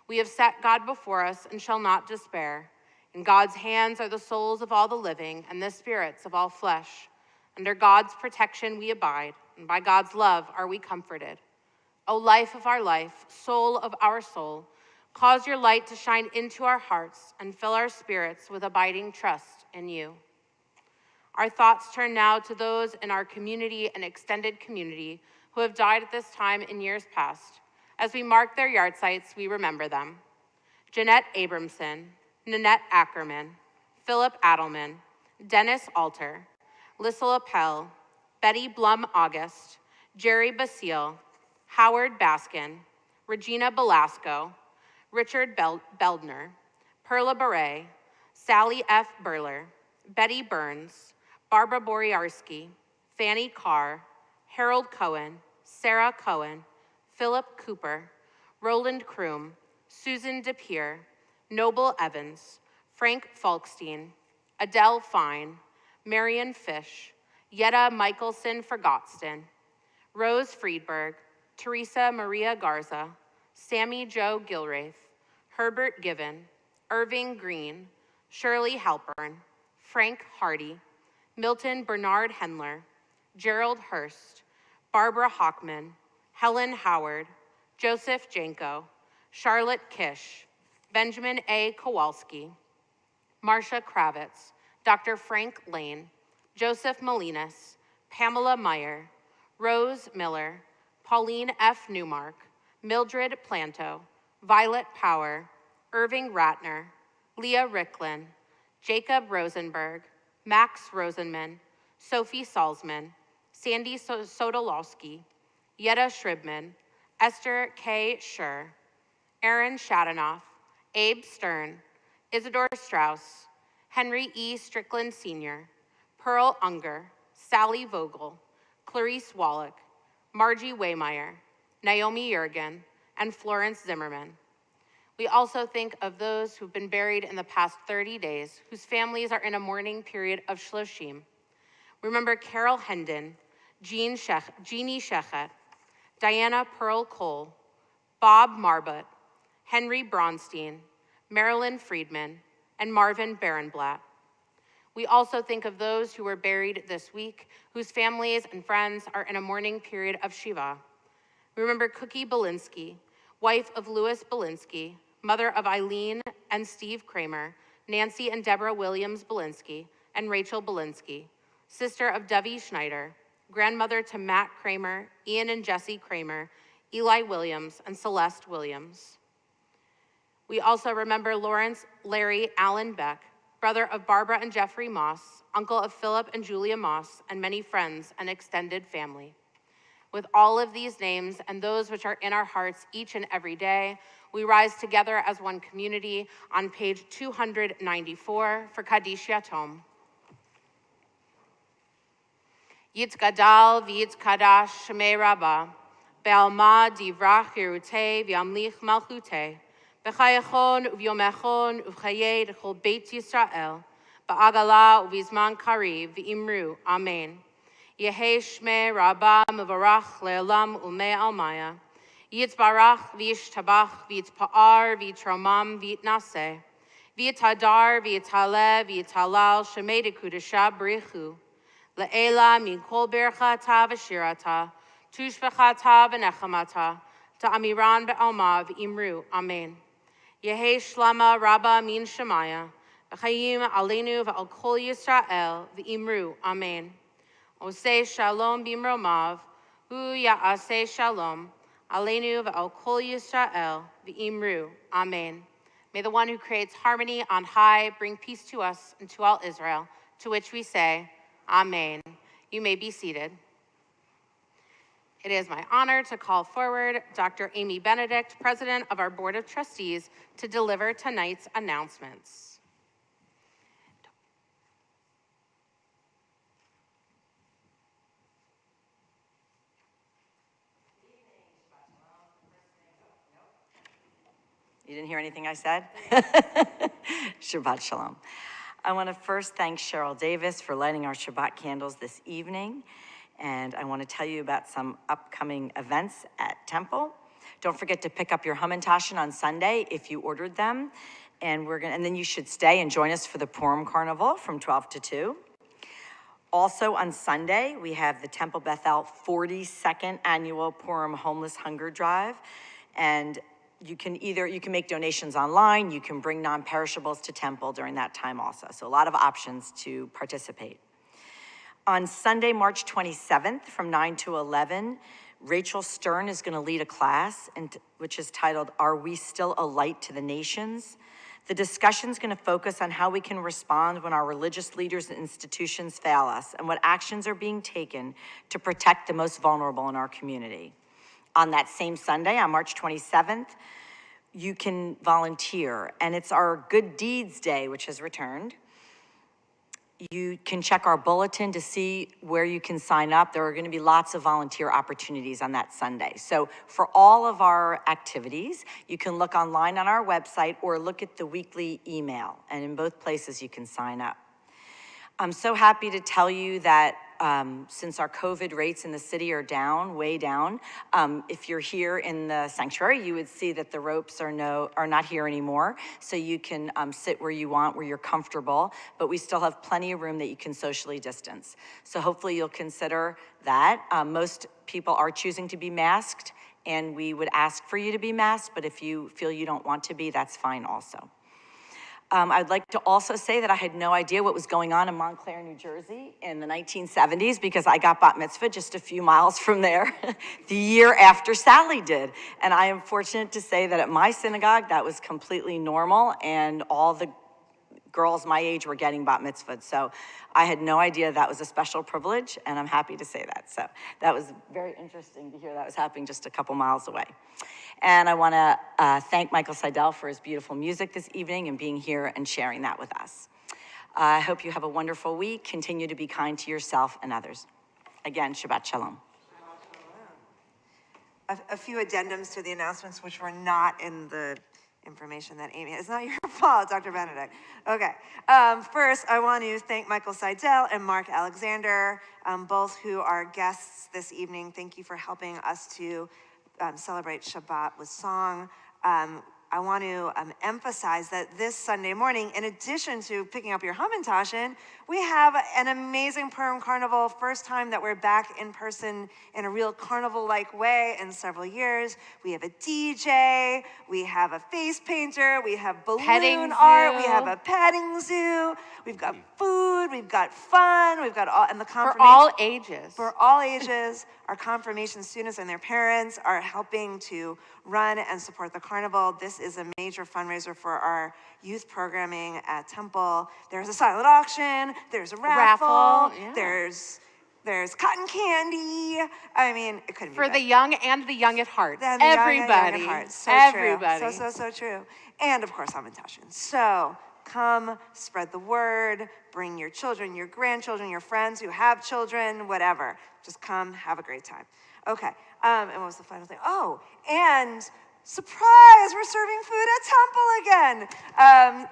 S5: We have set God before us and shall not despair. In God's hands are the souls of all the living and the spirits of all flesh. Under God's protection we abide, and by God's love are we comforted. O life of our life, soul of our soul, cause your light to shine into our hearts and fill our spirits with abiding trust in you. Our thoughts turn now to those in our community and extended community who have died at this time in years past. As we mark their yard sites, we remember them. Jeanette Abramson, Nanette Ackerman, Philip Adelman, Dennis Alter, Lissa Lapel, Betty Blum August, Jerry Basile, Howard Baskin, Regina Belasco, Richard Beldner, Perla Beret, Sally F. Burler, Betty Burns, Barbara Boriarski, Fanny Carr, Harold Cohen, Sarah Cohen, Philip Cooper, Roland Kroom, Susan DePere, Noble Evans, Frank Falkstein, Adele Fine, Marion Fish, Yetta Michelson Forgotston, Rose Friedberg, Teresa Maria Garza, Sammy Joe Gilraith, Herbert Given, Irving Green, Shirley Halpern, Frank Hardy, Milton Bernard Hendler, Gerald Hurst, Barbara Hockman, Helen Howard, Joseph Janko, Charlotte Kish, Benjamin A. Kowalski, Marcia Kravitz, Dr. Frank Lane, Joseph Molinas, Pamela Meyer, Rose Miller, Pauline F. Newmark, Mildred Planto, Violet Power, Irving Ratner, Leah Ricklin, Jacob Rosenberg, Max Rosenman, Sophie Salzman, Sandy Sodolowski, Yetta Shribman, Esther K. Schur, Aaron Shadanoff, Abe Stern, Isidore Strauss, Henry E. Strickland Sr., Pearl Unger, Sally Vogel, Clarice Wallach, Margie Waymeyer, Naomi Jurgen, and Florence Zimmerman. We also think of those who've been buried in the past 30 days, whose families are in a mourning period of Shloshim. Remember Carol Hendon, Jeannie Shechet, Diana Pearl Cole, Bob Marbut, Henry Bronstein, Marilyn Friedman, and Marvin Barenblatt. We also think of those who were buried this week, whose families and friends are in a mourning period of Shiva. Remember Cookie Belinsky, wife of Louis Belinsky, mother of Eileen and Steve Kramer, Nancy and Deborah Williams Belinsky, and Rachel Belinsky, sister of Dovey Schneider, grandmother to Matt Kramer, Ian and Jesse Kramer, Eli Williams, and Celeste Williams. We also remember Lawrence Larry Allen Beck, brother of Barbara and Jeffrey Moss, uncle of Philip and Julia Moss, and many friends and extended family. With all of these names and those which are in our hearts each and every day, we rise together as one community on page 294 for Kaddish Yatom. Yitz Gadal v'yitz Kadash Shemei Rabbah, Be'alma divrach Yerutei v'yamlich Malchutei, B'chayachon u'v'yomechon u'v'chayei d'chol Beit Yisrael, Ba'agala u'v'zman kariv v'imru, Amen. Yehei Shmei Rabbah Mevarach Le'olam U'mei Almaya, Yitzbarach v'yishtabach v'yitzpa'ar v'yitromam v'yitnaseh, v'yitadar v'yitaleh v'yitalal Shemei d'Kudashah B'richu, Le'ela min kol berchata v'shirata, tushbechata v'nechamata, ta'amiran be'alma v'imru, Amen. Yehei Shlama Rabbah min Shemaya, v'chayim aleinu v'al kol Yisrael v'imru, Amen. Oseh shalom bimromav, hu ya'aseh shalom, aleinu v'al kol Yisrael v'imru, Amen. May the one who creates harmony on high bring peace to us and to all Israel, to which we say, Amen. You may be seated. It is my honor to call forward Dr. Amy Benedict, President of our Board of Trustees, to deliver tonight's announcements.
S6: You didn't hear anything I said? Shabbat Shalom. I want to first thank Cheryl Davis for lighting our Shabbat candles this evening. And I want to tell you about some upcoming events at Temple. Don't forget to pick up your Hamantashen on Sunday if you ordered them. And then you should stay and join us for the Purim Carnival from 12 to 2. Also on Sunday, we have the Temple Beth-El 42nd Annual Purim Homeless Hunger Drive. And you can make donations online, you can bring non-perishables to Temple during that time also. So a lot of options to participate. On Sunday, March 27th from 9 to 11, Rachel Stern is gonna lead a class which is titled, Are We Still a Light to the Nations? The discussion's gonna focus on how we can respond when our religious leaders and institutions fail us and what actions are being taken to protect the most vulnerable in our community. On that same Sunday, on March 27th, you can volunteer, and it's our Good Deeds Day, which has returned. You can check our bulletin to see where you can sign up. There are going to be lots of volunteer opportunities on that Sunday. So for all of our activities, you can look online on our website or look at the weekly email. And in both places, you can sign up. I'm so happy to tell you that since our COVID rates in the city are down, way down, if you're here in the sanctuary, you would see that the ropes are not here anymore. So you can sit where you want, where you're comfortable, but we still have plenty of room that you can socially distance. So hopefully you'll consider that. Most people are choosing to be masked, and we would ask for you to be masked, but if you feel you don't want to be, that's fine also. I'd like to also say that I had no idea what was going on in Montclair, New Jersey in the 1970s because I got bat mitzvah just a few miles from there the year after Sally did. And I am fortunate to say that at my synagogue, that was completely normal and all the girls my age were getting bat mitzvah. So I had no idea that was a special privilege, and I'm happy to say that. So that was very interesting to hear that was happening just a couple miles away. And I want to thank Michael Seidel for his beautiful music this evening and being here and sharing that with us. I hope you have a wonderful week. Continue to be kind to yourself and others. Again, Shabbat Shalom.
S2: A few addendums to the announcements which were not in the information that Amy, it's not your fault, Dr. Benedict. Okay, first I want to thank Michael Seidel and Mark Alexander, both who are guests this evening. Thank you for helping us to celebrate Shabbat with song. I want to emphasize that this Sunday morning, in addition to picking up your Hamantaschen, we have an amazing Purim Carnival. First time that we're back in person in a real carnival-like way in several years. We have a DJ, we have a face painter, we have balloon art, we have a petting zoo, we've got food, we've got fun, we've got all, and the confirmation.
S5: For all ages.
S2: For all ages. Our confirmation students and their parents are helping to run and support the carnival. This is a major fundraiser for our youth programming at Temple. There's a silent auction, there's a raffle,
S5: yeah.
S2: there's cotton candy. I mean, it couldn't be
S5: For
S2: better.
S5: the young and the young at heart.
S2: And the young and
S5: Everybody.
S2: young at heart. So
S5: Everybody.
S2: true. So true. And of course, Hamantaschen. So come, spread the word, bring your children, your grandchildren, your friends who have children, whatever. Just come, have a great time. Okay, and what was the final thing? Oh, and surprise, we're serving food at Temple again.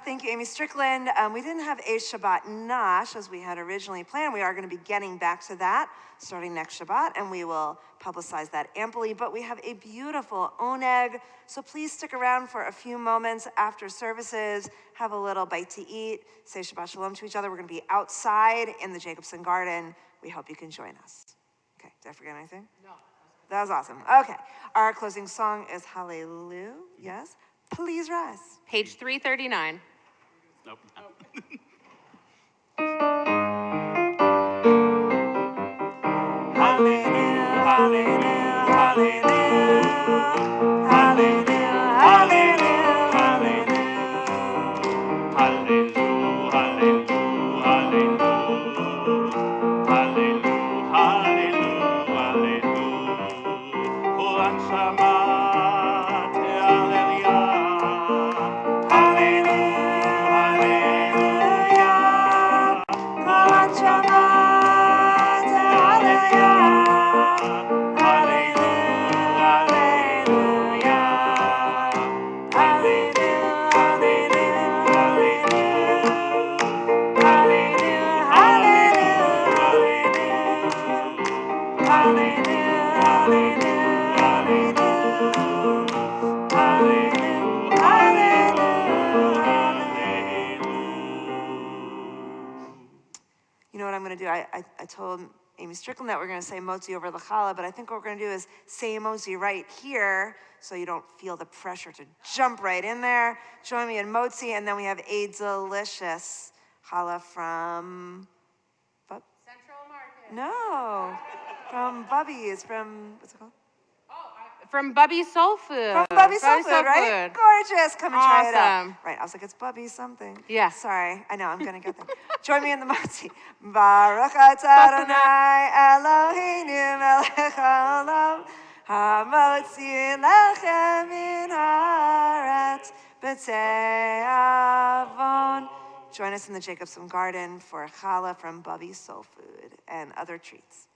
S2: Thank you, Amy Strickland. We didn't have a Shabbat Nash as we had originally planned. We are going to be getting back to that starting next Shabbat, and we will publicize that amply. But we have a beautiful oneg, so please stick around for a few moments after services, have a little bite to eat, say Shabbat Shalom to each other. We're going to be outside in the Jacobson Garden. We hope you can join us. Okay, did I forget anything? No. That was awesome. Okay, our closing song is Hallelujah. Yes? Please rise.
S5: Page 339.
S4: Nope.
S2: Hallelujah, hallelujah, hallelujah. Hallelujah, hallelujah, hallelujah.
S4: Hallelujah, hallelujah, hallelujah. Hallelujah, hallelujah, hallelujah. Kol hanshama te'aleluya. Hallelujah, hallelujah. Kol hanshama te'aleluya.
S2: You know what I'm going to do? I told Amy Strickland that we're going to say Motzi over the challah, but I think what we're going to do is say Motzi right here so you don't feel the pressure to jump right in there. Join me in Motzi, and then we have a delicious challah from...
S5: Central Market.
S2: No, from Bubby's, from, what's it called?
S5: From Bubby's Soul Food.
S2: From Bubby's Soul Food, right? Gorgeous. Come and try it out.
S5: Awesome.
S2: Right, I was like, it's Bubby something.
S5: Yeah.
S2: Sorry, I know, I'm going to get there. Join me in the Motzi. Baruch atah Adonai Eloheinu melech haolam hamotzi lechem min haaretz b'tzei avon join us in the Jacobson Garden for challah from Bubby's Soul Food and other treats.